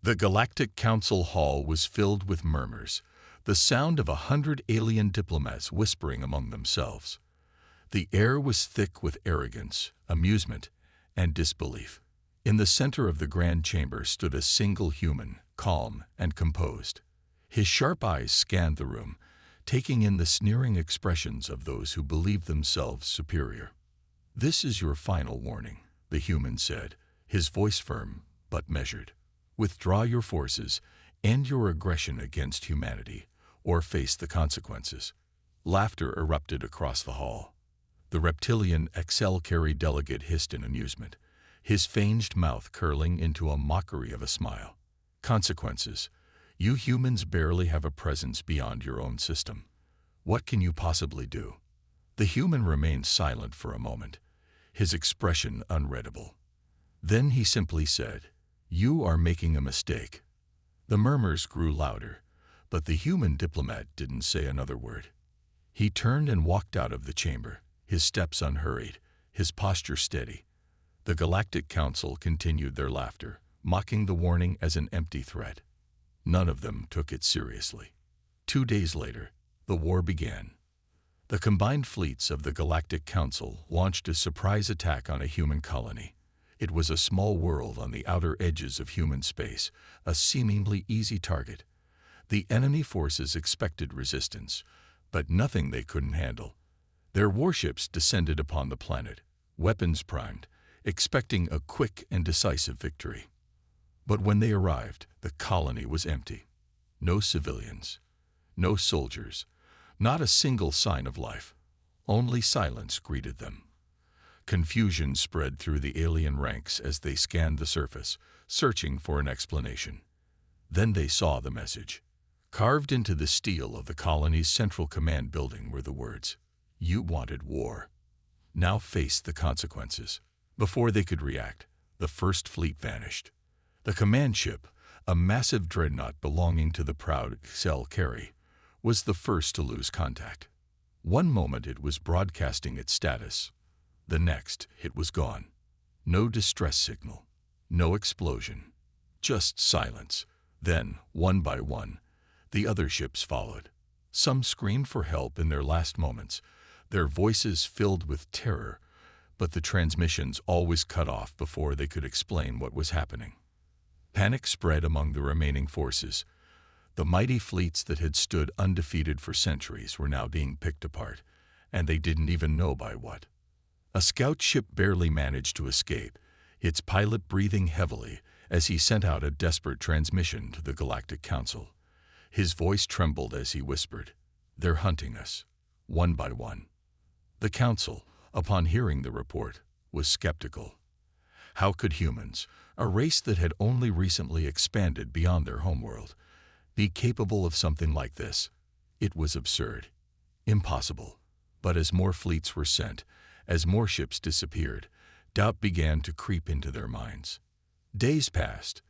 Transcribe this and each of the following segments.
The Galactic Council hall was filled with murmurs, the sound of 100 alien diplomats whispering among themselves. The air was thick with arrogance, amusement, and disbelief. In the center of the grand chamber stood a single human, calm and composed. His sharp eyes scanned the room, taking in the sneering expressions of those who believed themselves superior. "This is your final warning," the human said, his voice firm but measured. "Withdraw your forces, end your aggression against humanity, or face the consequences." Laughter erupted across the hall. The reptilian HFY delegate hissed in amusement, his fanged mouth curling into a mockery of a smile. "Consequences? You humans barely have a presence beyond your own system. What can you possibly do?" The human remained silent for a moment, his expression unreadable. Then he simply said, "You are making a mistake." The murmurs grew louder, but the human diplomat didn't say another word. He turned and walked out of the chamber, his steps unhurried, his posture steady. The Galactic Council continued their laughter, mocking the warning as an empty threat. None of them took it seriously. 2 days later, the war began. The combined fleets of the Galactic Council launched a surprise attack on a human colony. It was a small world on the outer edges of human space, a seemingly easy target. The enemy forces expected resistance, but nothing they couldn't handle. Their warships descended upon the planet, weapons primed, expecting a quick and decisive victory. But when they arrived, the colony was empty. No civilians, no soldiers, not a single sign of life. Only silence greeted them. Confusion spread through the alien ranks as they scanned the surface, searching for an explanation. Then they saw the message. Carved into the steel of the colony's central command building were the words, "You wanted war. Now face the consequences." Before they could react, the first fleet vanished. The command ship, a massive dreadnought belonging to the proud HFY, was the first to lose contact. One moment it was broadcasting its status. The next, it was gone. No distress signal, no explosion, just silence. Then, one by one, the other ships followed. Some screamed for help in their last moments, their voices filled with terror, but the transmissions always cut off before they could explain what was happening. Panic spread among the remaining forces. The mighty fleets that had stood undefeated for centuries were now being picked apart, and they didn't even know by what. A scout ship barely managed to escape, its pilot breathing heavily as he sent out a desperate transmission to the Galactic Council. His voice trembled as he whispered, "They're hunting us, one by one." The Council, upon hearing the report, was skeptical. How could humans, a race that had only recently expanded beyond their homeworld, be capable of something like this? It was absurd, impossible. But as more fleets were sent, as more ships disappeared, doubt began to creep into their minds. Days passed,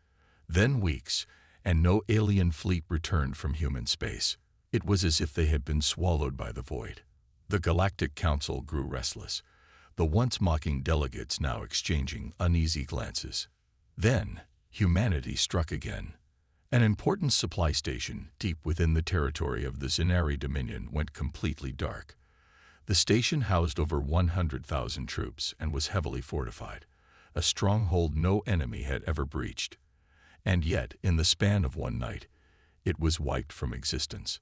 then weeks, and no alien fleet returned from human space. It was as if they had been swallowed by the void. The Galactic Council grew restless, the once mocking delegates now exchanging uneasy glances. Then, humanity struck again. An important supply station deep within the territory of the Zenari Dominion went completely dark. The station housed over 100,000 troops and was heavily fortified, a stronghold no enemy had ever breached. And yet, in the span of one night, it was wiped from existence.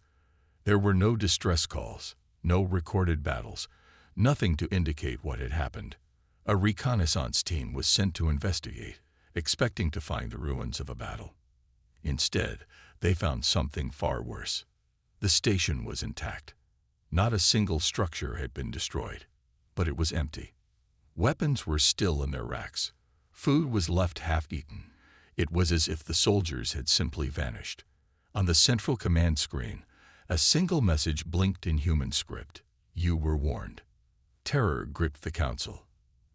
There were no distress calls, no recorded battles, nothing to indicate what had happened. A reconnaissance team was sent to investigate, expecting to find the ruins of a battle. Instead, they found something far worse. The station was intact. Not a single structure had been destroyed, but it was empty. Weapons were still in their racks. Food was left half-eaten. It was as if the soldiers had simply vanished. On the central command screen, a single message blinked in human script. You were warned. Terror gripped the Council.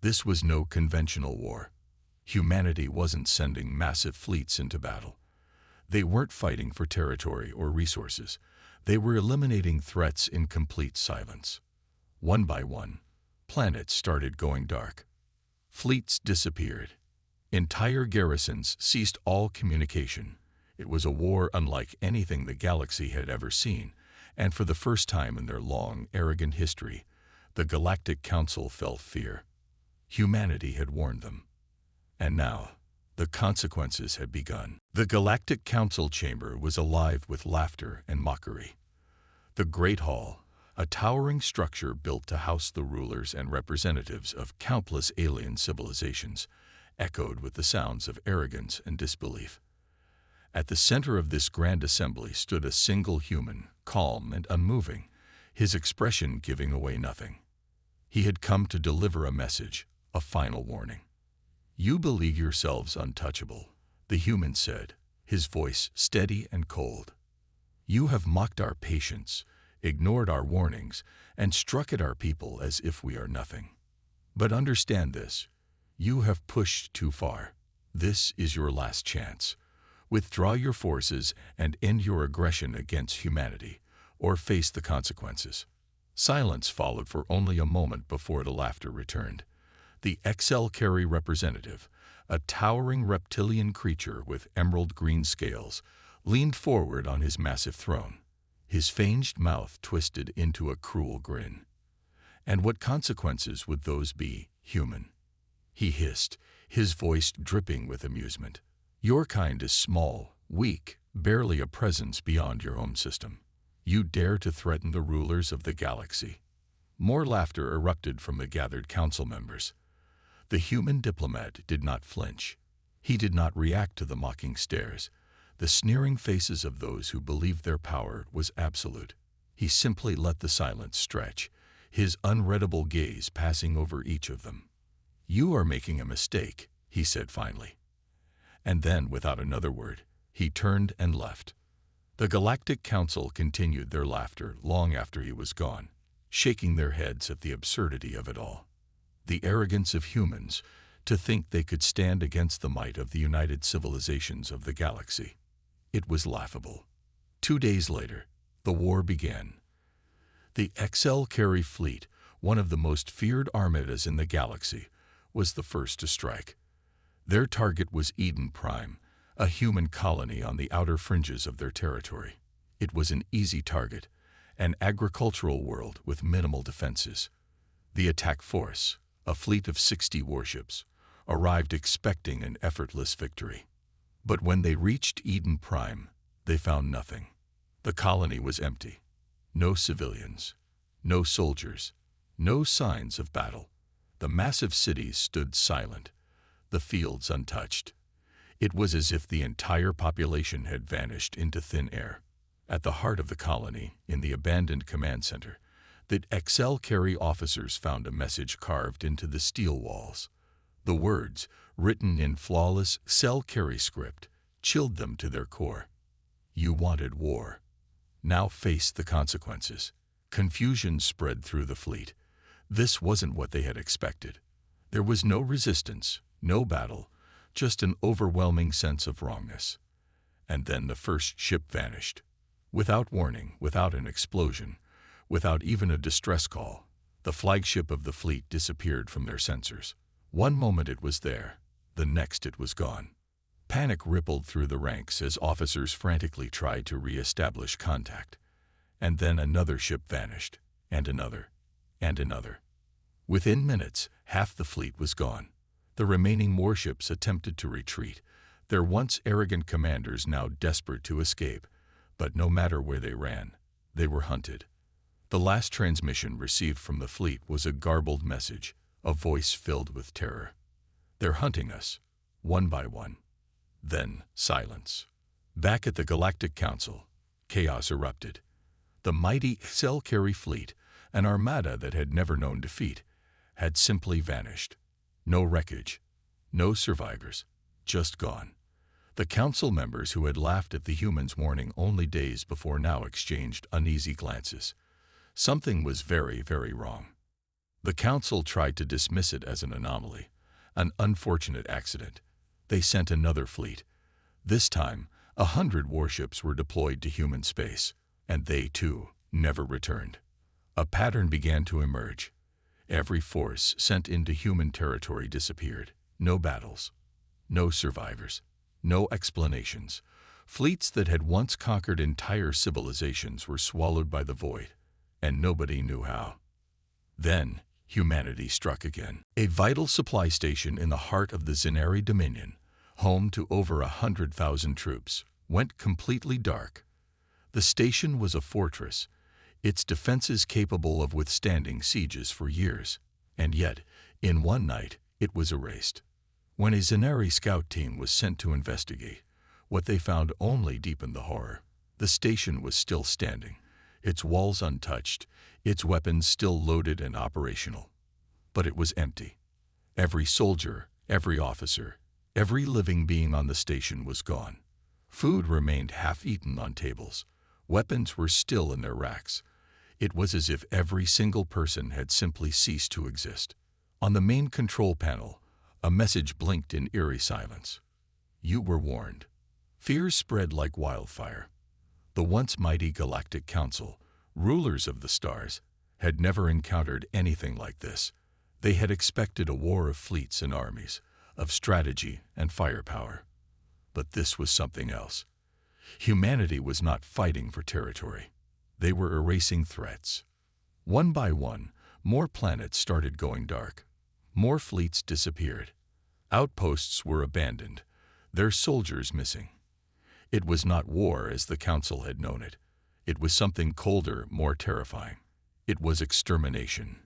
This was no conventional war. Humanity wasn't sending massive fleets into battle. They weren't fighting for territory or resources. They were eliminating threats in complete silence. One by one, planets started going dark. Fleets disappeared. Entire garrisons ceased all communication. It was a war unlike anything the galaxy had ever seen, and for the first time in their long, arrogant history, the Galactic Council felt fear. Humanity had warned them. And now, the consequences had begun. The Galactic Council chamber was alive with laughter and mockery. The Great Hall, a towering structure built to house the rulers and representatives of countless alien civilizations, echoed with the sounds of arrogance and disbelief. At the center of this grand assembly stood a single human, calm and unmoving, his expression giving away nothing. He had come to deliver a message, a final warning. "You believe yourselves untouchable," the human said, his voice steady and cold. "You have mocked our patience, ignored our warnings, and struck at our people as if we are nothing. But understand this, you have pushed too far. This is your last chance. Withdraw your forces and end your aggression against humanity, or face the consequences." Silence followed for only a moment before the laughter returned. The XL-Carry representative, a towering reptilian creature with emerald green scales, leaned forward on his massive throne, his fanged mouth twisted into a cruel grin. "And what consequences would those be, human?" he hissed, his voice dripping with amusement. "Your kind is small, weak, barely a presence beyond your home system. You dare to threaten the rulers of the galaxy." More laughter erupted from the gathered council members. The human diplomat did not flinch. He did not react to the mocking stares, the sneering faces of those who believed their power was absolute. He simply let the silence stretch, his unreadable gaze passing over each of them. "You are making a mistake," he said finally. And then, without another word, he turned and left. The Galactic Council continued their laughter long after he was gone, shaking their heads at the absurdity of it all. The arrogance of humans, to think they could stand against the might of the united civilizations of the galaxy. It was laughable. 2 days later, the war began. The XL-Carry fleet, one of the most feared armadas in the galaxy, was the first to strike. Their target was Eden Prime, a human colony on the outer fringes of their territory. It was an easy target, an agricultural world with minimal defenses. The attack force, a fleet of 60 warships, arrived expecting an effortless victory. But when they reached Eden Prime, they found nothing. The colony was empty. No civilians, no soldiers, no signs of battle. The massive cities stood silent, the fields untouched. It was as if the entire population had vanished into thin air. At the heart of the colony, in the abandoned command center, the XL-Carry officers found a message carved into the steel walls. The words, written in flawless XL-Carry script, chilled them to their core. "You wanted war. Now face the consequences." Confusion spread through the fleet. This wasn't what they had expected. There was no resistance, no battle, just an overwhelming sense of wrongness. And then the first ship vanished. Without warning, without an explosion, without even a distress call, the flagship of the fleet disappeared from their sensors. One moment it was there, the next it was gone. Panic rippled through the ranks as officers frantically tried to re-establish contact. And then another ship vanished, and another, and another. Within minutes, half the fleet was gone. The remaining warships attempted to retreat, their once arrogant commanders now desperate to escape. But no matter where they ran, they were hunted. The last transmission received from the fleet was a garbled message, a voice filled with terror. "They're hunting us, one by one." Then silence. Back at the Galactic Council, chaos erupted. The mighty XL-Carry fleet, an armada that had never known defeat, had simply vanished. No wreckage, no survivors, just gone. The council members who had laughed at the humans' warning only days before now exchanged uneasy glances. Something was very, very wrong. The council tried to dismiss it as an anomaly, an unfortunate accident. They sent another fleet. This time, 100 warships were deployed to human space, and they, too, never returned. A pattern began to emerge. Every force sent into human territory disappeared. No battles, No survivors. No explanations. Fleets that had once conquered entire civilizations were swallowed by the void, and nobody knew how. Then, humanity struck again. A vital supply station in the heart of the Zenari Dominion, home to over 100,000 troops, went completely dark. The station was a fortress, its defenses capable of withstanding sieges for years, and yet, in one night, it was erased. When a Zenari scout team was sent to investigate, what they found only deepened the horror. The station was still standing, its walls untouched, its weapons still loaded and operational. But it was empty. Every soldier, every officer, every living being on the station was gone. Food remained half-eaten on tables. Weapons were still in their racks. It was as if every single person had simply ceased to exist. On the main control panel, a message blinked in eerie silence. You were warned. Fear spread like wildfire. The once mighty Galactic Council, rulers of the stars, had never encountered anything like this. They had expected a war of fleets and armies, of strategy and firepower. But this was something else. Humanity was not fighting for territory. They were erasing threats. One by one, more planets started going dark. More fleets disappeared. Outposts were abandoned, their soldiers missing. It was not war as the Council had known it. It was something colder, more terrifying. It was extermination.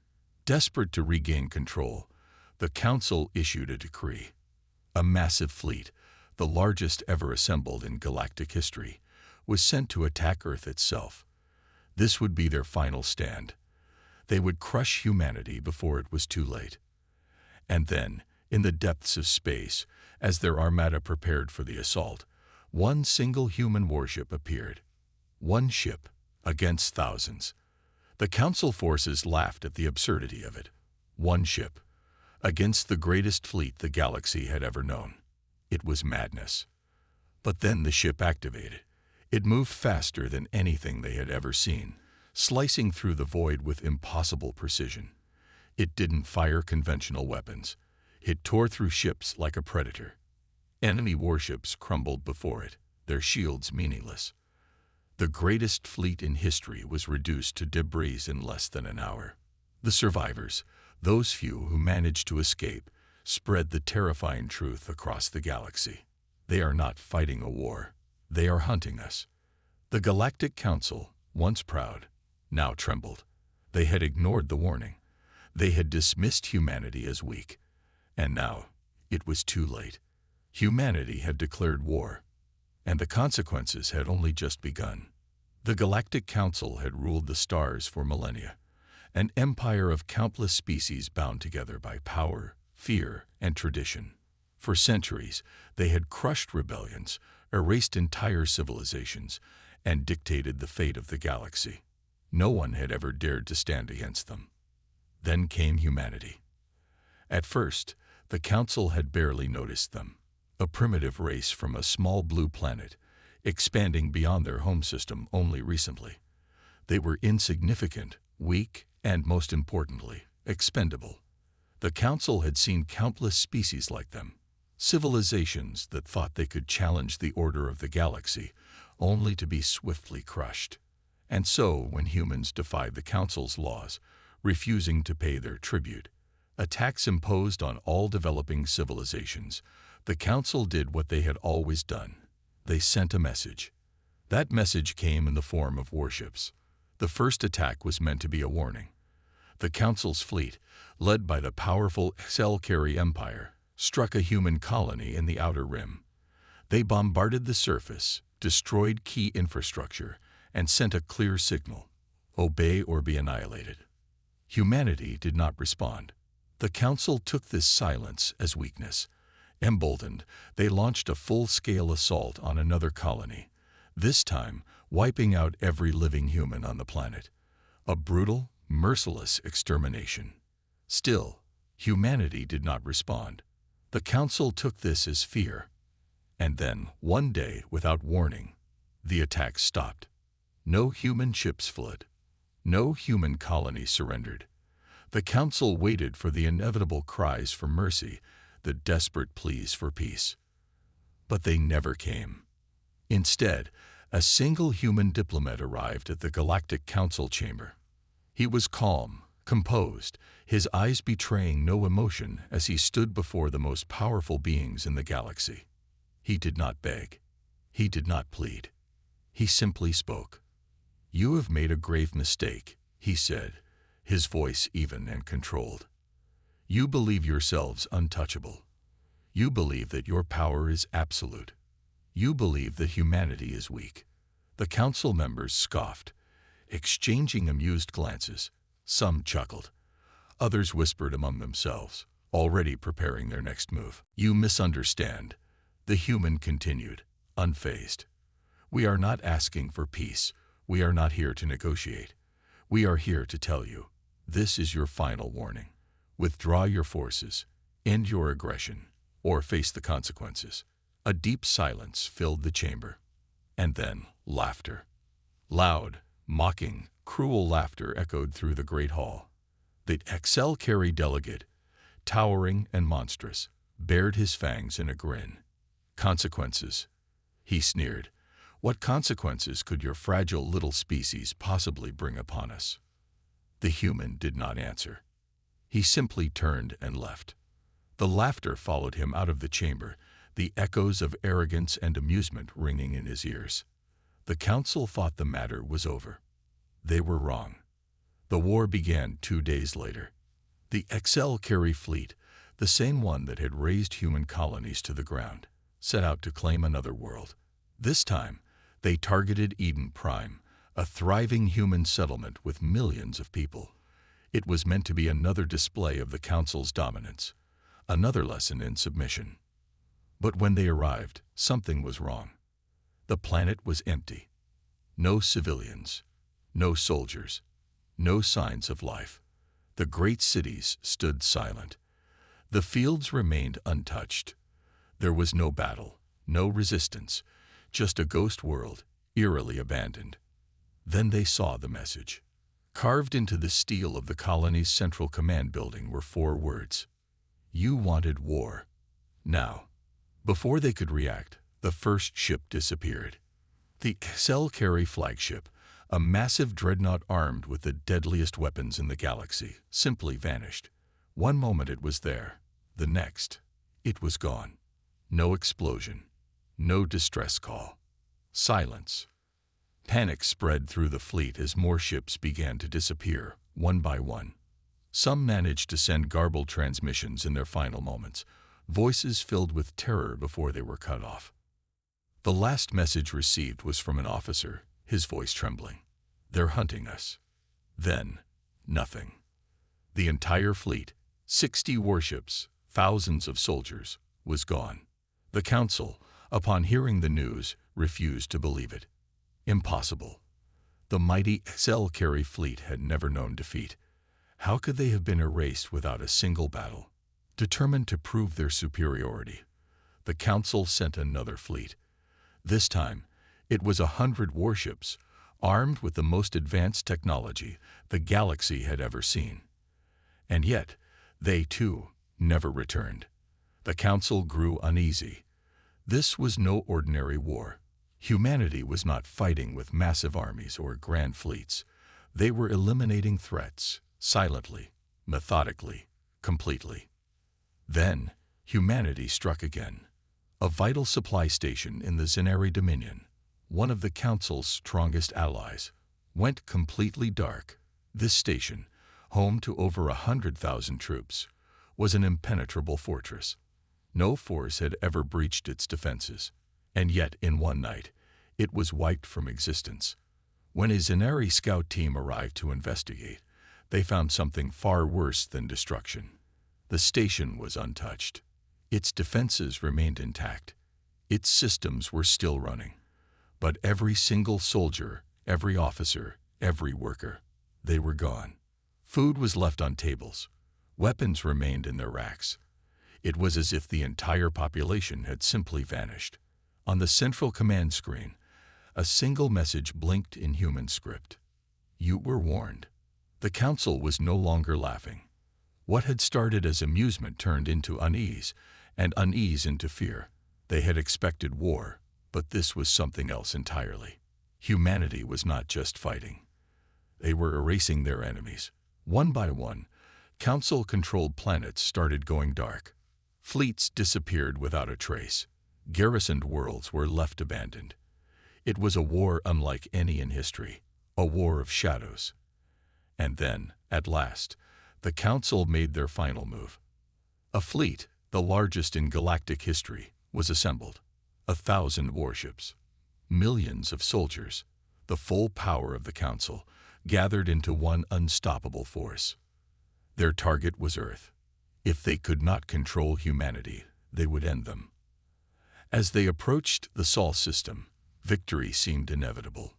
Desperate to regain control, the Council issued a decree. A massive fleet, the largest ever assembled in galactic history, was sent to attack Earth itself. This would be their final stand. They would crush humanity before it was too late. And then, in the depths of space, as their armada prepared for the assault, one single human warship appeared. One ship against thousands. The Council forces laughed at the absurdity of it. One ship against the greatest fleet the galaxy had ever known. It was madness. But then the ship activated. It moved faster than anything they had ever seen, slicing through the void with impossible precision. It didn't fire conventional weapons. It tore through ships like a predator. Enemy warships crumbled before it, their shields meaningless. The greatest fleet in history was reduced to debris in less than an hour. The survivors, those few who managed to escape, spread the terrifying truth across the galaxy. They are not fighting a war. They are hunting us. The Galactic Council, once proud, now trembled. They had ignored the warning. They had dismissed humanity as weak. And now, it was too late. Humanity had declared war, and the consequences had only just begun. The Galactic Council had ruled the stars for millennia, an empire of countless species bound together by power, fear, and tradition. For centuries, they had crushed rebellions, erased entire civilizations, and dictated the fate of the galaxy. No one had ever dared to stand against them. Then came humanity. At first, the Council had barely noticed them. A primitive race from a small blue planet, expanding beyond their home system only recently. They were insignificant, weak, and most importantly, expendable. The Council had seen countless species like them, civilizations that thought they could challenge the order of the galaxy, only to be swiftly crushed. And so, when humans defied the Council's laws, refusing to pay their tribute, attacks imposed on all developing civilizations, the Council did what they had always done. They sent a message. That message came in the form of warships. The first attack was meant to be a warning. The Council's fleet, led by the powerful Selkari Empire, struck a human colony in the Outer Rim. They bombarded the surface, destroyed key infrastructure, and sent a clear signal: obey or be annihilated. Humanity did not respond. The Council took this silence as weakness. Emboldened, they launched a full-scale assault on another colony, this time wiping out every living human on the planet. A brutal, merciless extermination. Still, humanity did not respond. The Council took this as fear. And then, one day, without warning, the attack stopped. No human ships fled. No human colony surrendered. The Council waited for the inevitable cries for mercy, the desperate pleas for peace. But they never came. Instead, a single human diplomat arrived at the Galactic Council chamber. He was calm, composed, his eyes betraying no emotion as he stood before the most powerful beings in the galaxy. He did not beg. He did not plead. He simply spoke. "You have made a grave mistake," he said, his voice even and controlled. "You believe yourselves untouchable. You believe that your power is absolute. You believe that humanity is weak." The council members scoffed, exchanging amused glances. Some chuckled. Others whispered among themselves, already preparing their next move. "You misunderstand," the human continued, unfazed. "We are not asking for peace. We are not here to negotiate. We are here to tell you, this is your final warning. Withdraw your forces, end your aggression, or face the consequences." A deep silence filled the chamber. And then laughter. Loud, mocking, cruel laughter echoed through the great hall. The HFY delegate, towering and monstrous, bared his fangs in a grin. "Consequences," he sneered. "What consequences could your fragile little species possibly bring upon us?" The human did not answer. He simply turned and left. The laughter followed him out of the chamber, the echoes of arrogance and amusement ringing in his ears. The council thought the matter was over. They were wrong. The war began 2 days later. The HFY fleet, the same one that had razed human colonies to the ground, set out to claim another world. This time, they targeted Eden Prime, a thriving human settlement with millions of people. It was meant to be another display of the council's dominance, another lesson in submission. But when they arrived, something was wrong. The planet was empty. No civilians, no soldiers, no signs of life. The great cities stood silent. The fields remained untouched. There was no battle, no resistance, just a ghost world, eerily abandoned. Then they saw the message. Carved into the steel of the colony's central command building were 4 words. "You wanted war. Now." Before they could react, the first ship disappeared. The HFY flagship, a massive dreadnought armed with the deadliest weapons in the galaxy, simply vanished. One moment it was there, the next, it was gone. No explosion, no distress call. Silence. Panic spread through the fleet as more ships began to disappear, one by one. Some managed to send garbled transmissions in their final moments, voices filled with terror before they were cut off. The last message received was from an officer, his voice trembling. "They're hunting us." Then, nothing. The entire fleet, 60 warships, thousands of soldiers, was gone. The council, upon hearing the news, refused to believe it. Impossible. The mighty HFY fleet had never known defeat. How could they have been erased without a single battle? Determined to prove their superiority, the council sent another fleet. This time, it was 100 warships, armed with the most advanced technology the galaxy had ever seen. And yet, they too never returned. The council grew uneasy. This was no ordinary war. Humanity was not fighting with massive armies or grand fleets. They were eliminating threats, silently, methodically, completely. Then, humanity struck again. A vital supply station in the Zenari Dominion, one of the Council's strongest allies, went completely dark. This station, home to over 100,000 troops, was an impenetrable fortress. No force had ever breached its defenses, and yet in one night, it was wiped from existence. When a Zenari scout team arrived to investigate, they found something far worse than destruction. The station was untouched. Its defenses remained intact. Its systems were still running. But every single soldier, every officer, every worker, they were gone. Food was left on tables. Weapons remained in their racks. It was as if the entire population had simply vanished. On the central command screen, a single message blinked in human script. You were warned. The council was no longer laughing. What had started as amusement turned into unease, and unease into fear. They had expected war, but this was something else entirely. Humanity was not just fighting. They were erasing their enemies. One by one, Council-controlled planets started going dark. Fleets disappeared without a trace. Garrisoned worlds were left abandoned. It was a war unlike any in history, a war of shadows. And then, at last, the Council made their final move. A fleet, the largest in galactic history, was assembled. 1,000 warships, millions of soldiers, the full power of the Council, gathered into one unstoppable force. Their target was Earth. If they could not control humanity, they would end them. As they approached the Sol system, victory seemed inevitable.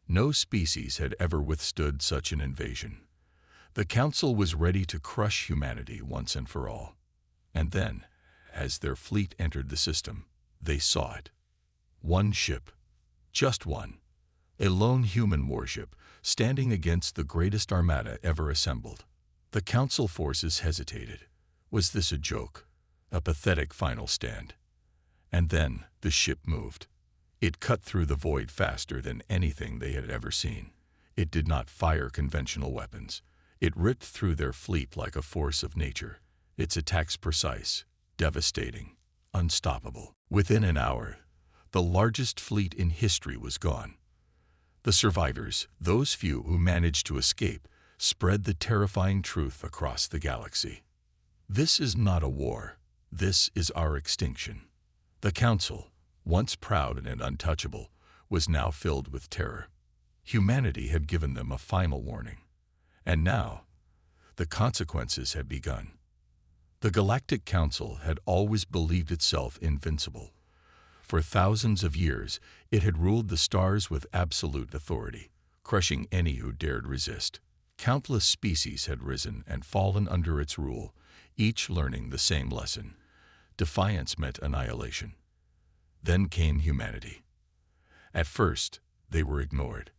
No species had ever withstood such an invasion. The Council was ready to crush humanity once and for all. And then, as their fleet entered the system, they saw it. One ship, just one, a lone human warship, standing against the greatest armada ever assembled. The Council forces hesitated. Was this a joke? A pathetic final stand? And then the ship moved. It cut through the void faster than anything they had ever seen. It did not fire conventional weapons. It ripped through their fleet like a force of nature. Its attacks precise, devastating, unstoppable. Within an hour, the largest fleet in history was gone. The survivors, those few who managed to escape, spread the terrifying truth across the galaxy. This is not a war. This is our extinction. The Council, once proud and untouchable, was now filled with terror. Humanity had given them a final warning. And now, the consequences had begun. The Galactic Council had always believed itself invincible. For thousands of years, it had ruled the stars with absolute authority, crushing any who dared resist. Countless species had risen and fallen under its rule, each learning the same lesson. Defiance meant annihilation. Then came humanity. At first, they were ignored.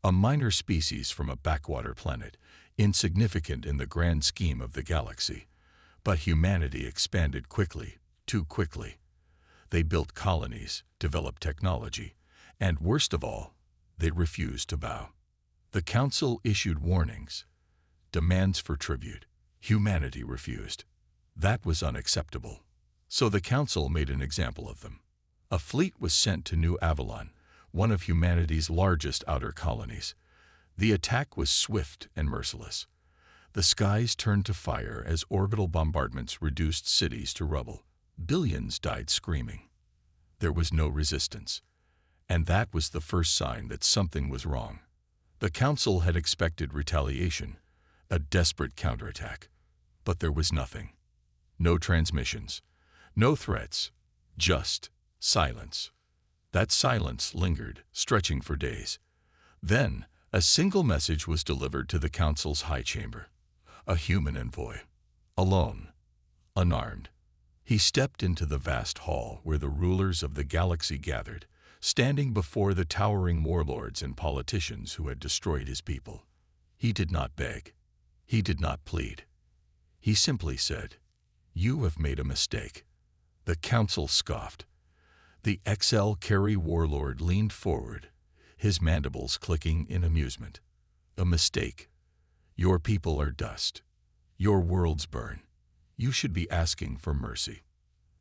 A minor species from a backwater planet, insignificant in the grand scheme of the galaxy. But humanity expanded quickly, too quickly. They built colonies, developed technology, and worst of all, they refused to bow. The Council issued warnings, demands for tribute. Humanity refused. That was unacceptable. So the Council made an example of them. A fleet was sent to New Avalon, one of humanity's largest outer colonies. The attack was swift and merciless. The skies turned to fire as orbital bombardments reduced cities to rubble. Billions died screaming. There was no resistance. And that was the first sign that something was wrong. The Council had expected retaliation, a desperate counterattack. But there was nothing. No transmissions, no threats, just silence. That silence lingered, stretching for days. Then, a single message was delivered to the Council's high chamber. A human envoy, alone, unarmed. He stepped into the vast hall where the rulers of the galaxy gathered, standing before the towering warlords and politicians who had destroyed his people. He did not beg. He did not plead. He simply said, "You have made a mistake." The Council scoffed. The XL Carry warlord leaned forward, his mandibles clicking in amusement. "A mistake. Your people are dust. Your worlds burn. You should be asking for mercy."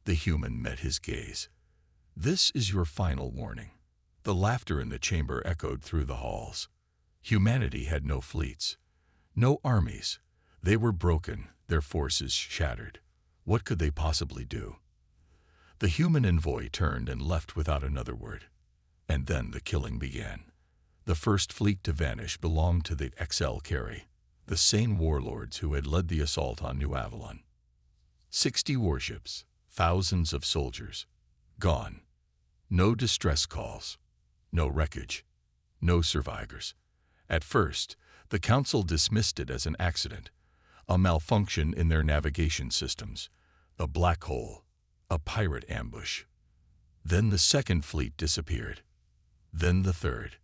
The human met his gaze. "This is your final warning." The laughter in the chamber echoed through the halls. Humanity had no fleets, no armies. They were broken, their forces shattered. What could they possibly do? The human envoy turned and left without another word. And then the killing began. The first fleet to vanish belonged to the XL Carry, the same warlords who had led the assault on New Avalon. 60 warships, thousands of soldiers, gone. No distress calls, no wreckage, no survivors. At first, the Council dismissed it as an accident, a malfunction in their navigation systems, a black hole, a pirate ambush. Then the second fleet disappeared. Then the third.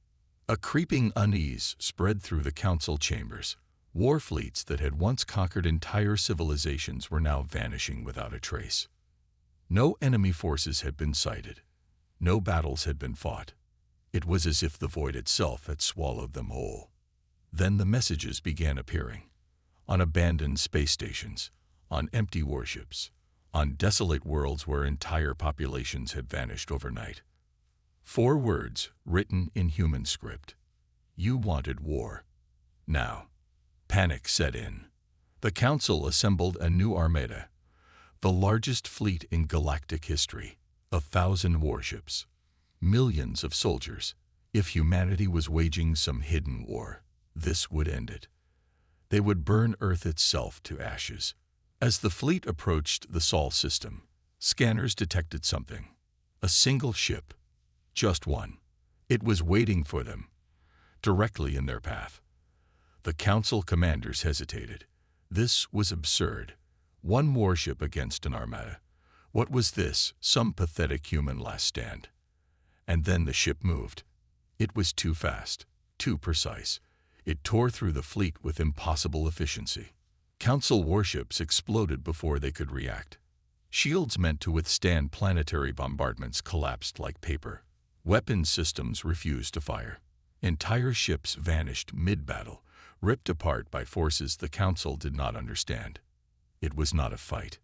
A creeping unease spread through the Council chambers. War fleets that had once conquered entire civilizations were now vanishing without a trace. No enemy forces had been sighted. No battles had been fought. It was as if the void itself had swallowed them whole. Then the messages began appearing. On abandoned space stations, on empty warships, on desolate worlds where entire populations had vanished overnight. 4 words written in human script. You wanted war. Now, panic set in. The Council assembled a new armada, the largest fleet in galactic history, 1,000 warships, millions of soldiers. If humanity was waging some hidden war, this would end it. They would burn Earth itself to ashes. As the fleet approached the Sol system, scanners detected something. A single ship, just one. It was waiting for them, directly in their path. The Council commanders hesitated. This was absurd. One warship against an armada. What was this? Some pathetic human last stand. And then the ship moved. It was too fast, too precise. It tore through the fleet with impossible efficiency. Council warships exploded before they could react. Shields meant to withstand planetary bombardments collapsed like paper. Weapons systems refused to fire. Entire ships vanished mid-battle, ripped apart by forces the Council did not understand. It was not a fight.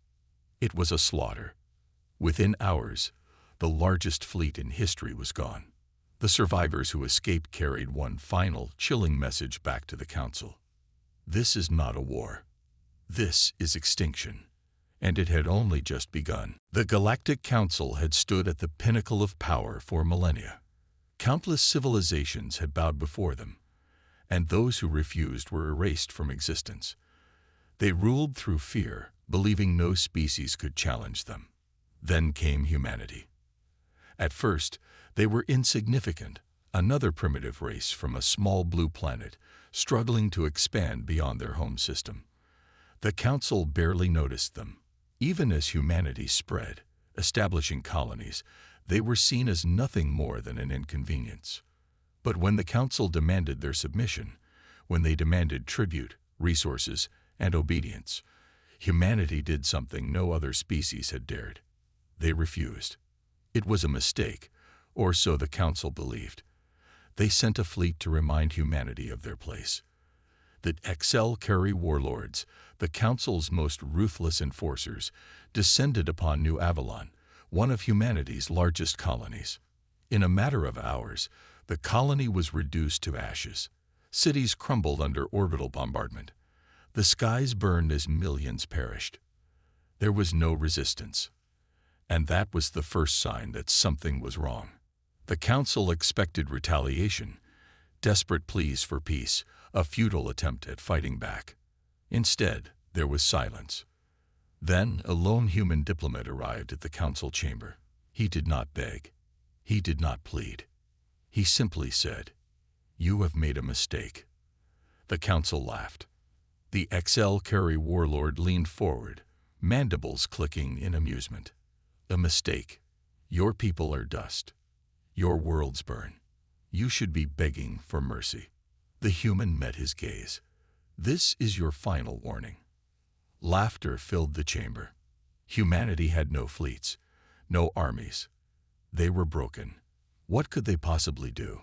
It was a slaughter. Within hours, the largest fleet in history was gone. The survivors who escaped carried one final, chilling message back to the Council. This is not a war. This is extinction. And it had only just begun. The Galactic Council had stood at the pinnacle of power for millennia. Countless civilizations had bowed before them, and those who refused were erased from existence. They ruled through fear, believing no species could challenge them. Then came humanity. At first, they were insignificant, another primitive race from a small blue planet, struggling to expand beyond their home system. The Council barely noticed them. Even as humanity spread, establishing colonies, they were seen as nothing more than an inconvenience. But when the Council demanded their submission, when they demanded tribute, resources, and obedience, humanity did something no other species had dared. They refused. It was a mistake, or so the Council believed. They sent a fleet to remind humanity of their place. The HFY warlords, the Council's most ruthless enforcers, descended upon New Avalon, one of humanity's largest colonies. In a matter of hours, the colony was reduced to ashes. Cities crumbled under orbital bombardment. The skies burned as millions perished. There was no resistance. And that was the first sign that something was wrong. The Council expected retaliation, desperate pleas for peace, a futile attempt at fighting back. Instead, there was silence. Then a lone human diplomat arrived at the Council chamber. He did not beg. He did not plead. He simply said, "You have made a mistake." The Council laughed. The HFY warlord leaned forward, mandibles clicking in amusement. "A mistake. Your people are dust. Your worlds burn. You should be begging for mercy." The human met his gaze. "This is your final warning." Laughter filled the chamber. Humanity had no fleets, no armies. They were broken. What could they possibly do?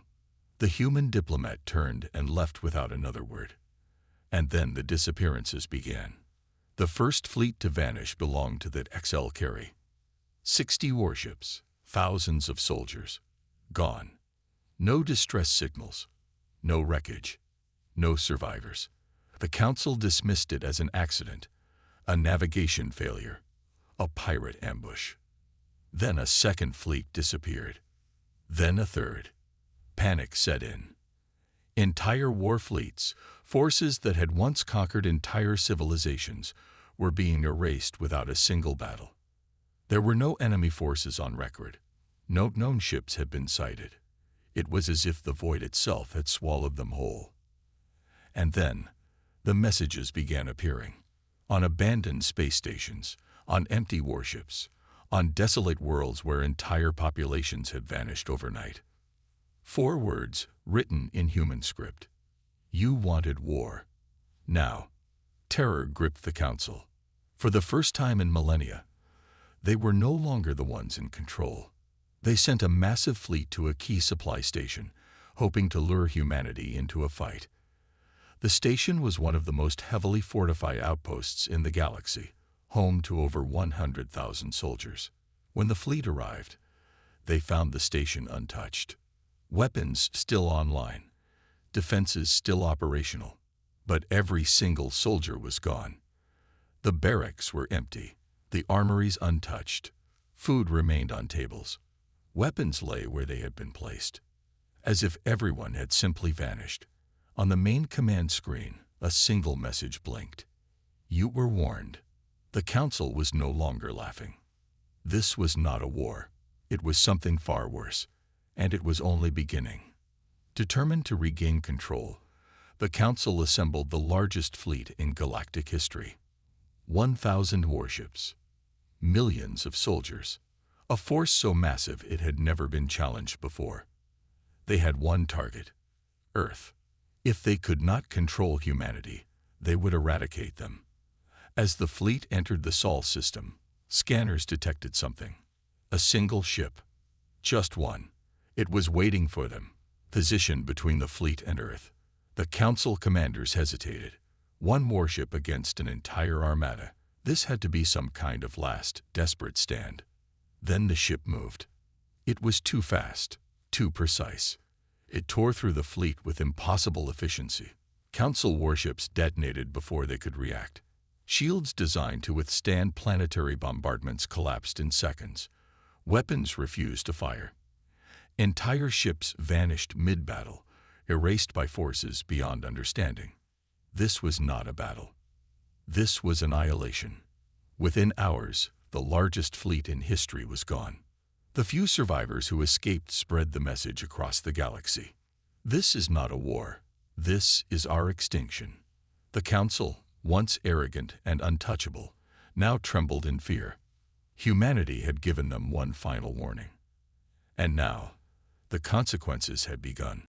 The human diplomat turned and left without another word. And then the disappearances began. The first fleet to vanish belonged to the HFY. 60 warships, thousands of soldiers. Gone. No distress signals. No wreckage. No survivors. The Council dismissed it as an accident, a navigation failure, a pirate ambush. Then a second fleet disappeared. Then a third. Panic set in. Entire war fleets, forces that had once conquered entire civilizations, were being erased without a single battle. There were no enemy forces on record. No known ships had been sighted. It was as if the void itself had swallowed them whole. And then, the messages began appearing. On abandoned space stations, on empty warships, on desolate worlds where entire populations had vanished overnight. 4 words written in human script. You wanted war. Now, terror gripped the Council. For the first time in millennia, they were no longer the ones in control. They sent a massive fleet to a key supply station, hoping to lure humanity into a fight. The station was one of the most heavily fortified outposts in the galaxy, home to over 100,000 soldiers. When the fleet arrived, they found the station untouched. Weapons still online, defenses still operational, but every single soldier was gone. The barracks were empty, the armories untouched, food remained on tables. Weapons lay where they had been placed, as if everyone had simply vanished. On the main command screen, a single message blinked. You were warned. The Council was no longer laughing. This was not a war. It was something far worse, and it was only beginning. Determined to regain control, the Council assembled the largest fleet in galactic history. 1,000 warships, millions of soldiers, a force so massive it had never been challenged before. They had one target, Earth. If they could not control humanity, they would eradicate them. As the fleet entered the Sol system, scanners detected something. A single ship. Just one. It was waiting for them, positioned between the fleet and Earth. The Council commanders hesitated. One warship against an entire armada. This had to be some kind of last, desperate stand. Then the ship moved. It was too fast, too precise. It tore through the fleet with impossible efficiency. Council warships detonated before they could react. Shields designed to withstand planetary bombardments collapsed in seconds. Weapons refused to fire. Entire ships vanished mid-battle, erased by forces beyond understanding. This was not a battle. This was annihilation. Within hours, the largest fleet in history was gone. The few survivors who escaped spread the message across the galaxy. This is not a war. This is our extinction. The Council, once arrogant and untouchable, now trembled in fear. Humanity had given them one final warning. And now, the consequences had begun.